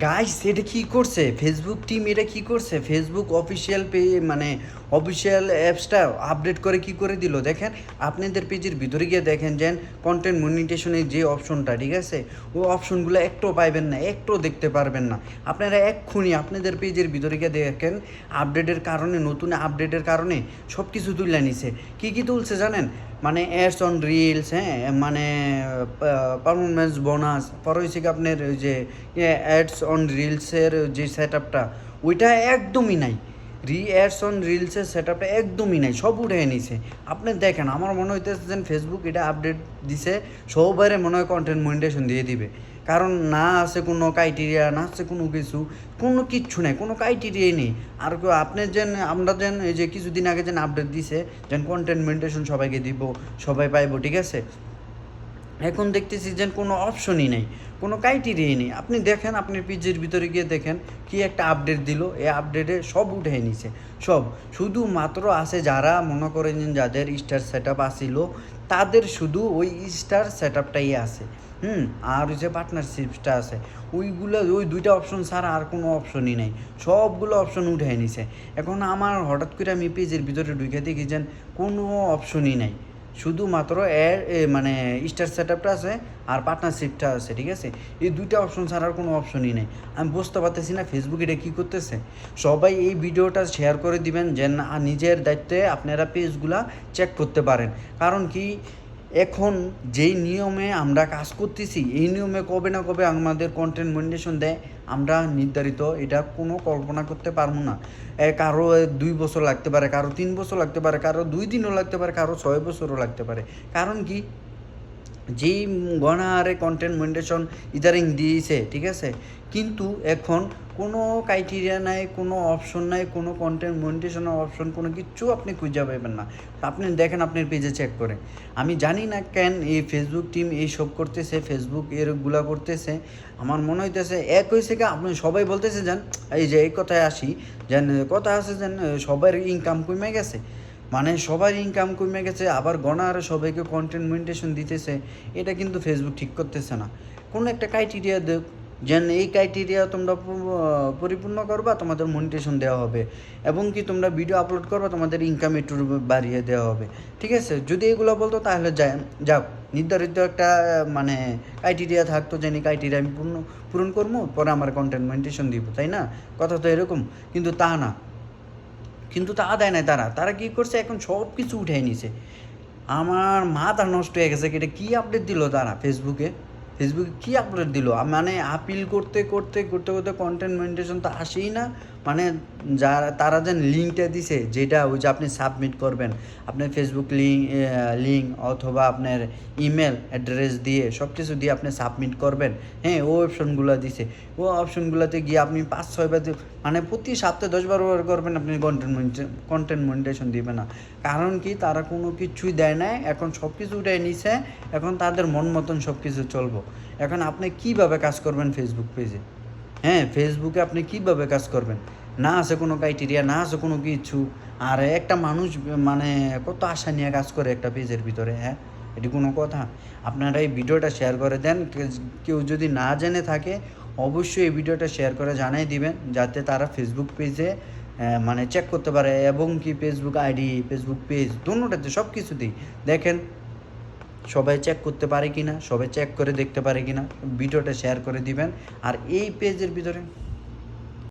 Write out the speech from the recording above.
Guys এটা কি করছে ফেসবুক টিম, এটা কি করছে ফেসবুক অফিসিয়াল মানে অফিসিয়াল অ্যাপসটা আপডেট করে কি করে দিল দেখেন। আপনাদের পেজের ভিতরে গিয়ে দেখেন যে কন্টেন্ট মনিটাইজেশনের যে অপশনটা, ঠিক আছে, ওই অপশনগুলো একটু পাইবেন না, একটু দেখতে পারবেন না। আপনারা এক্ষুনি আপনাদের পেজের ভিতরে গিয়ে দেখেন, আপডেটের কারণে, নতুন আপডেটের কারণে সব কিছু তুলে নিছে। কী তুলছে জানেন? মানে অ্যাডস অন রিলস, হ্যাঁ, মানে পারফরমেন্স বোনাস, পরে হয়েছে কি আপনার ওই যে অ্যাডস অন রিলসের যে সেট আপটা, ওইটা একদমই নাই। অ্যাডস অন রিলসের সেট আপটা একদমই নাই, সব উঠে নিছে। আপনি দেখেন, আমার মনে হইতেছে যে ফেসবুক এটা আপডেট দিছে সবারে মনে হয় কন্টেন্ট মনিটাইজেশন দিয়ে দিবে। কারণ না আছে কোনো ক্রাইটেরিয়া, না আছে কোনো কিছু, কোনো কিচ্ছু নেই, কোনো ক্রাইটেরিয়াই নেই। আর আপনি যেন, আমরা যেন এই যে কিছুদিন আগে যেন আপডেট দিছে যেন কন্টেন্ট মনিটাইজেশন সবাইকে দিব, সবাই পাইবো, ঠিক আছে, এখন দেখতেছি যে কোনো অপশনই নেই, কোনো ক্রাইটেরিয়াই নেই। আপনি দেখেন, আপনার পেজের ভিতরে গিয়ে দেখেন কি একটা আপডেট দিল, এই আপডেটে সব উঠে নিছে, সব। শুধুমাত্র আছে যারা মনে করেন যাদের স্টার সেট আপ আসিল, তাদের শুধু ওই স্টার সেট আপটাই আছে। আর ওই যে পার্টনারশিপটা আছে, ওইগুলো, ওই দুইটা অপশন ছাড়া আর কোনো অপশনই নেই, সবগুলো অপশন উঠে নিছে। এখন আমার হঠাৎ করে আমি পেজের ভিতরে ঢুকে দেখি যে কোনো অপশনই নাই, শুধুমাত্র মানে স্টার সেট আপটা আছে আর পার্টনারশিপটা আছে, ঠিক আছে। এই দুইটা অপশন ছাড়ার কোনো অপশনই নেই। আমি বুঝতে পারতেছি না ফেসবুক এটা কী করতেছে। সবাই এই ভিডিওটা শেয়ার করে দিবেন যেন নিজের দায়িত্বে আপনারা পেজগুলা চেক করতে পারেন। কারণ কি, এখন যেই নিয়মে আমরা কাজ করতেছি, এই নিয়মে কবে না কবে আমাদের কন্টেন্ট মনিটাইজেশন দেয়, আমরা নির্ধারিত এটা কোনো কল্পনা করতে পারবো না। কারো 2 বছর লাগতে পারে, কারো 3 বছর লাগতে পারে, কারো 2 দিনও লাগতে পারে, কারো 6 বছরও লাগতে পারে। কারণ কি, যেই গণহারে কন্টেন্ট মনিটাইজেশন ইদারিং দিয়েছে, ঠিক আছে, কিন্তু এখন কোনো ক্রাইটেরিয়া নাই, কোনো অপশন নাই, কোনো কন্টেন্ট মনিটাইজেশনের অপশন, কোনো কিচ্ছু আপনি খুঁজে পাবেন না। আপনি দেখেন আপনার পেজে চেক করে। আমি জানি না কেন এই ফেসবুক টিম এইসব করতেছে, ফেসবুক এরগুলা করতেছে। আমার মনে হইতেছে এক হয়েছে কি, আপনি সবাই বলতেছে যেন, এই যে এই কথায় আসি, যেন কথা আছে যেন সবার ইনকাম কমে গেছে, মানে সবার ইনকাম কমে গেছে, আবার গণহারে সবাইকে কন্টেন্ট মনিটাইজেশন দিতেছে। এটা কিন্তু ফেসবুক ঠিক করতেছে না। কোনো একটা ক্রাইটেরিয়া দেখ, যেন এই ক্রাইটেরিয়া তোমরা পরিপূর্ণ করবা, তোমাদের মনিটাইজেশন দেওয়া হবে, এবং কি তোমরা ভিডিও আপলোড করবা, তোমাদের ইনকাম একটু বাড়িয়ে দেওয়া হবে, ঠিক আছে। যদি এগুলো বলতো তাহলে যাক, নির্ধারিত একটা মানে ক্রাইটেরিয়া থাকতো, যে ক্রাইটেরিয়া আমি পূরণ করবো, পরে আমার কন্টেন্ট মনিটাইজেশন দিব, তাই না? কথা তো এরকম। কিন্তু তা না, কিন্তু তা দেয় না। তারা তারা কী করছে, এখন সব কিছু উঠে নিছে। আমার মাথা নষ্ট হয়ে গেছে, এটা কী আপডেট দিল তারা ফেসবুকে, ফেসবুকে কী আপডেট দিল, মানে আপিল করতে করতে করতে করতে কন্টেন্ট মনিটাইজেশন তো আসেই না। মানে যারা, তারা যেন লিঙ্কটা দিছে, যেটা ওই যে আপনি সাবমিট করবেন, আপনার ফেসবুক লিঙ্ক অথবা আপনার ইমেল অ্যাড্রেস দিয়ে, সব কিছু দিয়ে আপনি সাবমিট করবেন, হ্যাঁ, ও অপশনগুলো দিছে। ও অপশনগুলোতে গিয়ে আপনি 5-6 বার, মানে প্রতি সপ্তাহে 10 বার করবেন, আপনি কন্টেন্ট মনিটাইজেশন দিবে না। কারণ কি, তারা কোনো কিছুই দেয় না, এখন সব কিছু উঠাই নিছে, এখন তাদের মন মতন সব কিছু চলবো। এখন আপনি কীভাবে কাজ করবেন ফেসবুক পেজে? হ্যাঁ, ফেসবুকে আপনি কীভাবে কাজ করবেন? না আছে কোনো ক্রাইটেরিয়া, না আছে কোনো কিছু। আর একটা মানুষ মানে কত আশা নিয়ে কাজ করে একটা পেজের ভিতরে, হ্যাঁ, এটি কোনো কথা? আপনারা এই ভিডিওটা শেয়ার করে দেন। কেউ যদি না জেনে থাকে, অবশ্যই এই ভিডিওটা শেয়ার করে জানাই দিবেন, যাতে তারা ফেসবুক পেজে মানে চেক করতে পারে, এবং কি ফেসবুক আইডি, ফেসবুক পেজ, দুটোটাতে সব কিছুতেই দেখেন সবাই চেক করতে পারে কি না, সবাই চেক করে দেখতে পারে কি না। ভিডিওটা শেয়ার করে দিবেন। আর এই পেজের ভিতরে